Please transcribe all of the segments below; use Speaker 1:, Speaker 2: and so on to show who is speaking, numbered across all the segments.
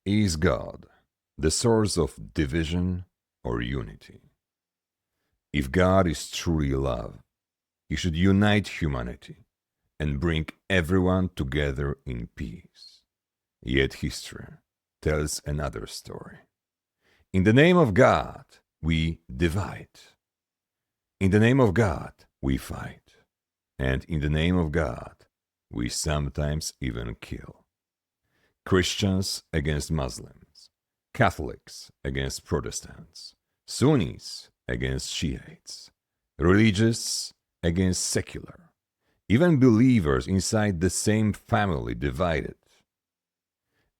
Speaker 1: Is God the source of division or unity? If God is truly love, He should unite humanity and bring everyone together in peace. Yet history tells another story. In the name of God, we divide. In the name of God, we fight. And in the name of God, we sometimes even kill. Christians against Muslims, Catholics against Protestants, Sunnis against Shiites, religious against secular, even believers inside the same family divided.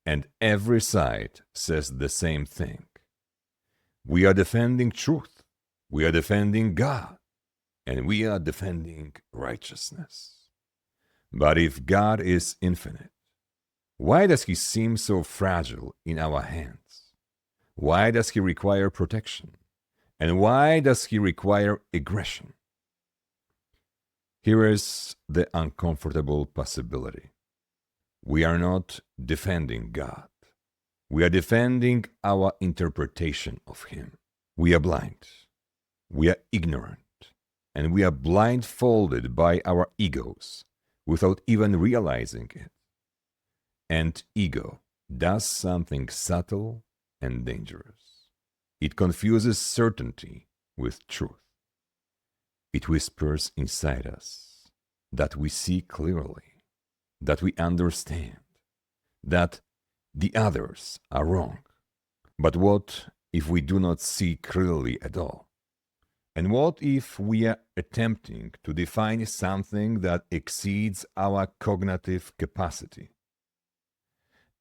Speaker 1: And every side says the same thing. We are defending truth, we are defending God, and we are defending righteousness. But if God is infinite, why does He seem so fragile in our hands? Why does He require protection? And why does He require aggression? Here is the uncomfortable possibility. We are not defending God. We are defending our interpretation of Him. We are blind. We are ignorant. And we are blindfolded by our egos without even realizing it. And ego does something subtle and dangerous. It confuses certainty with truth. It whispers inside us that we see clearly, that we understand, that the others are wrong. But what if we do not see clearly at all? And what if we are attempting to define something that exceeds our cognitive capacity?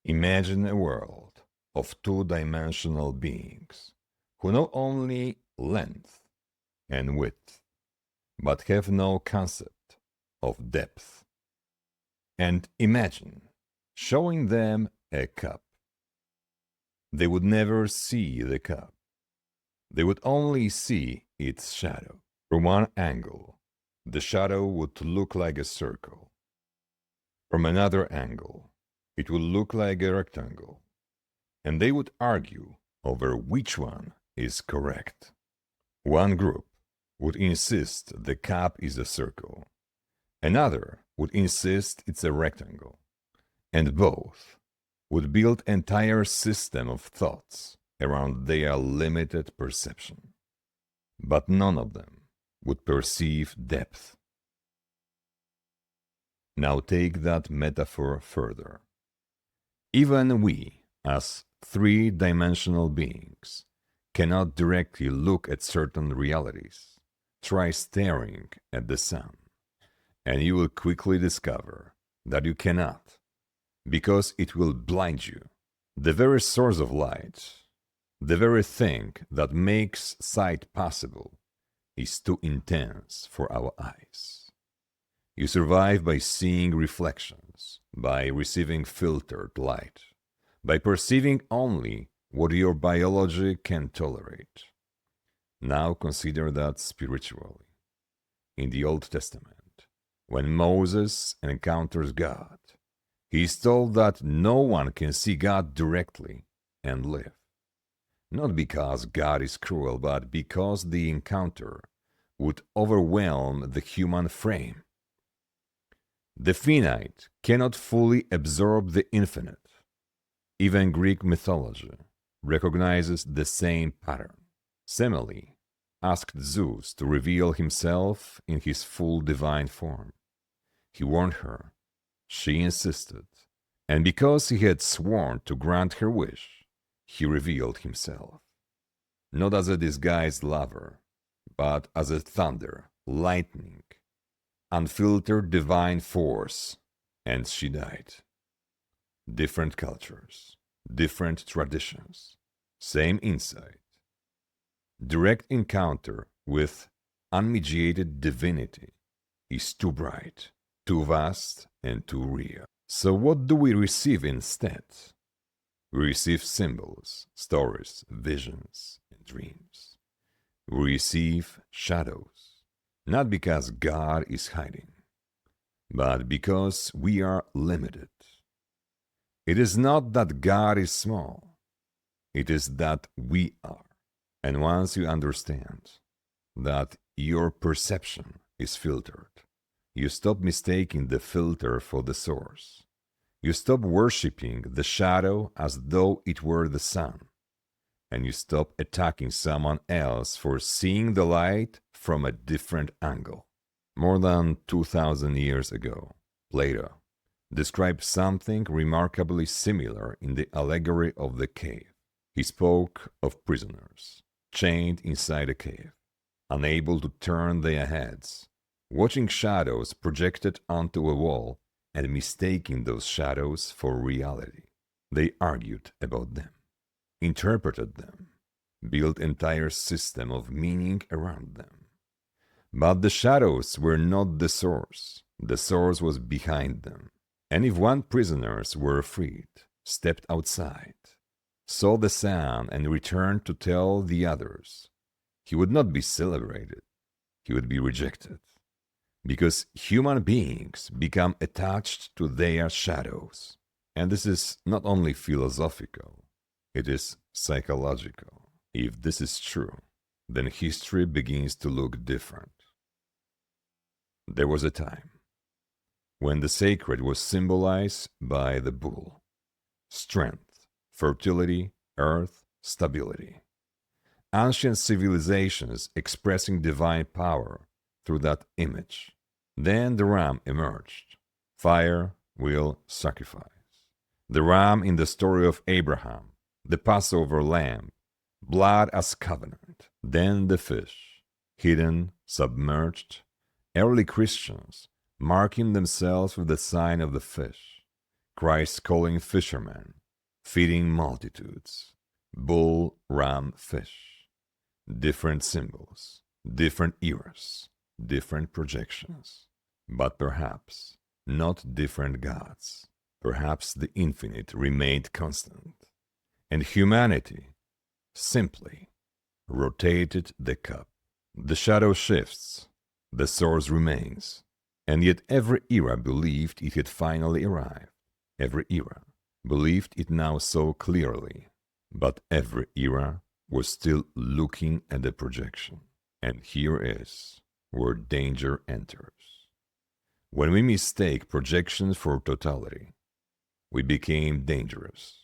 Speaker 1: Imagine a world of two-dimensional beings who know only length and width, but have no concept of depth. And imagine showing them a cup. They would never see the cup. They would only see its shadow. From one angle, the shadow would look like a circle. From another angle, it would look like a rectangle. And they would argue over which one is correct. One group would insist the cup is a circle. Another would insist it's a rectangle. And both would build an entire system of thoughts around their limited perception. But none of them would perceive depth. Now take that metaphor further. Even we, as three-dimensional beings, cannot directly look at certain realities. Try staring at the sun, and you will quickly discover that you cannot, because it will blind you. The very source of light, the very thing that makes sight possible, is too intense for our eyes. You survive by seeing reflections, by receiving filtered light, by perceiving only what your biology can tolerate. Now consider that spiritually. In the Old Testament, when Moses encounters God, he is told that no one can see God directly and live. Not because God is cruel, but because the encounter would overwhelm the human frame. The finite cannot fully absorb the infinite. Even Greek mythology recognizes the same pattern. Semele asked Zeus to reveal himself in his full divine form. He warned her. She insisted, and because he had sworn to grant her wish, he revealed himself. Not as a disguised lover, but as a thunder, lightning, unfiltered divine force, and she died. Different cultures, different traditions, same insight. Direct encounter with unmediated divinity is too bright, too vast, and too real. So what do we receive instead? We receive symbols, stories, visions, and dreams. We receive shadows, not because God is hiding, but because we are limited. It is not that God is small, it is that we are. And once you understand that your perception is filtered, you stop mistaking the filter for the source. You stop worshipping the shadow as though it were the sun. And you stop attacking someone else for seeing the light from a different angle. More than 2,000 years ago, Plato described something remarkably similar in the Allegory of the cave. He spoke of prisoners chained inside a cave, unable to turn their heads, watching shadows projected onto a wall and mistaking those shadows for reality. They argued about them, interpreted them, built entire system of meaning around them. But the shadows were not the source was behind them. And if one prisoners were freed, stepped outside, saw the sun and returned to tell the others, he would not be celebrated, he would be rejected. Because human beings become attached to their shadows. And this is not only philosophical, it is psychological. If this is true, then history begins to look different. There was a time when the sacred was symbolized by the bull. Strength, fertility, earth, stability. Ancient civilizations expressing divine power through that image. Then the ram emerged. Fire, will, sacrifice. The ram in the story of Abraham, the Passover lamb, blood as covenant. Then the fish, hidden, submerged. Early Christians marking themselves with the sign of the fish. Christ calling fishermen, feeding multitudes. Bull, ram, fish. Different symbols, different eras, different projections, but perhaps not different gods. Perhaps the infinite remained constant, and humanity simply rotated the cup. The shadow shifts, the source remains, and yet every era believed it had finally arrived. Every era believed it now so clearly, but every era was still looking at the projection. And here is where danger enters. When we mistake projections for totality, we became dangerous.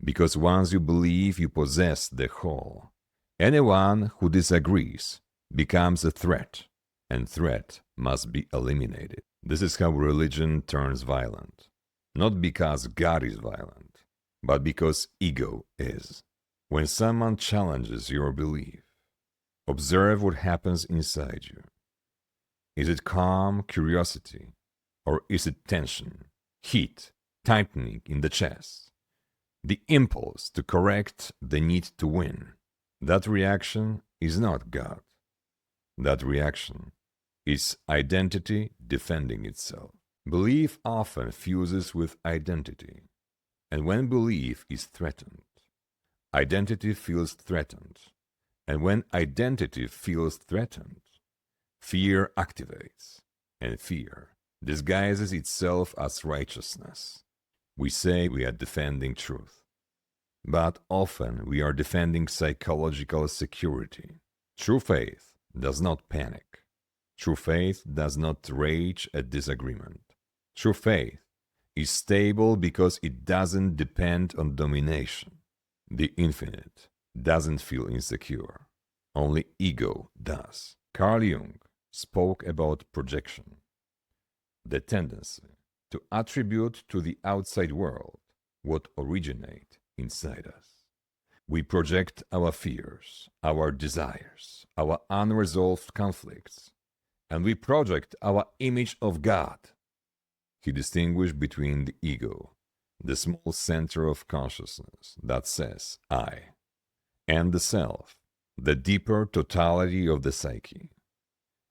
Speaker 1: Because once you believe you possess the whole, anyone who disagrees becomes a threat, and threat must be eliminated. This is how religion turns violent. Not because God is violent, but because ego is. When someone challenges your belief, observe what happens inside you. Is it calm curiosity, or is it tension, heat, tightening in the chest? The impulse to correct, the need to win. That reaction is not God. That reaction is identity defending itself. Belief often fuses with identity, and when belief is threatened, identity feels threatened, and when identity feels threatened, fear activates, and fear disguises itself as righteousness. We say we are defending truth, but often we are defending psychological security. True faith does not panic. True faith does not rage at disagreement. True faith is stable because it doesn't depend on domination. The infinite doesn't feel insecure. Only ego does. Carl Jung spoke about projection, the tendency to attribute to the outside world what originates inside us. We project our fears, our desires, our unresolved conflicts, and we project our image of God. He distinguished between the ego, the small center of consciousness that says I, and the self, the deeper totality of the psyche.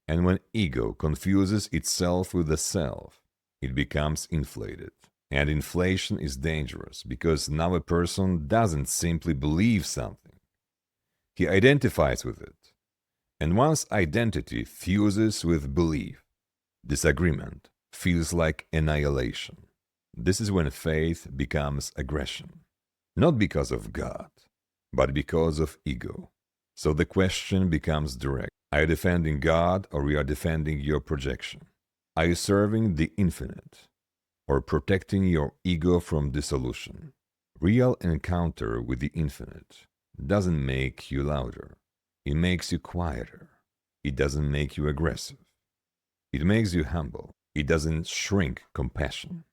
Speaker 1: And when ego confuses itself with the self, it becomes inflated. And inflation is dangerous because now a person doesn't simply believe something. He identifies with it. And once identity fuses with belief, disagreement feels like annihilation. This is when faith becomes aggression, not because of God, but because of ego. So the question becomes direct. Are you defending God or you are defending your projection? Are you serving the infinite or protecting your ego from dissolution? Real encounter with the infinite doesn't make you louder. It makes you quieter. It doesn't make you aggressive. It makes you humble. It doesn't shrink compassion.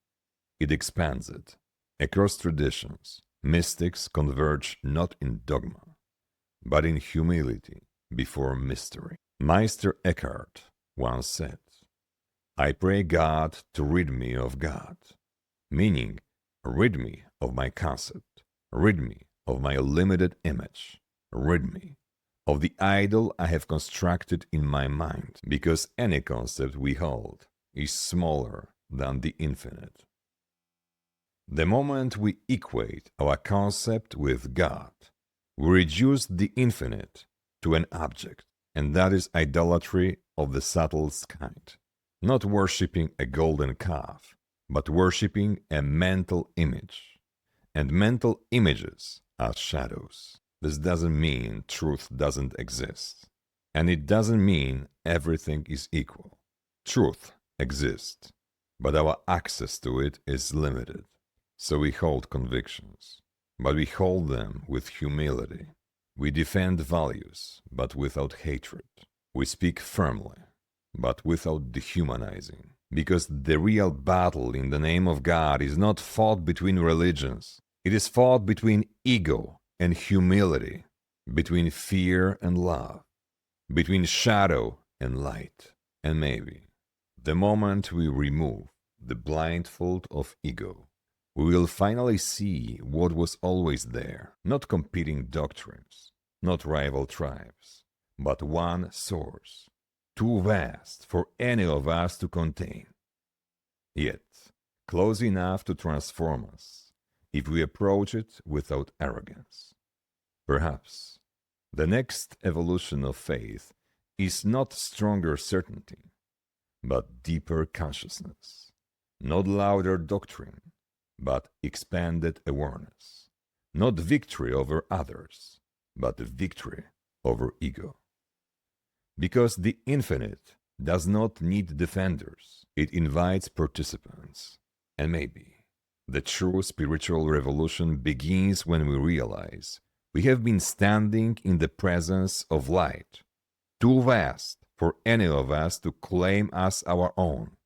Speaker 1: It expands it. Across traditions, mystics converge not in dogma, but in humility before mystery. Meister Eckhart once said, "I pray God to rid me of God," meaning, rid me of my concept, rid me of my limited image, rid me of the idol I have constructed in my mind, because any concept we hold is smaller than the infinite. The moment we equate our concept with God, we reduce the infinite to an object, and that is idolatry of the subtlest kind. Not worshipping a golden calf, but worshipping a mental image. And mental images are shadows. This doesn't mean truth doesn't exist. And it doesn't mean everything is equal. Truth exists, but our access to it is limited. So we hold convictions, but we hold them with humility. We defend values, but without hatred. We speak firmly, but without dehumanizing. Because the real battle in the name of God is not fought between religions. It is fought between ego and humility, between fear and love, between shadow and light. And maybe, the moment we remove the blindfold of ego, we will finally see what was always there, not competing doctrines, not rival tribes, but one source, too vast for any of us to contain, yet close enough to transform us if we approach it without arrogance. Perhaps the next evolution of faith is not stronger certainty, but deeper consciousness, not louder doctrine, but expanded awareness, not victory over others, but victory over ego. Because the infinite does not need defenders, it invites participants. And maybe the true spiritual revolution begins when we realize we have been standing in the presence of light, too vast for any of us to claim as our own.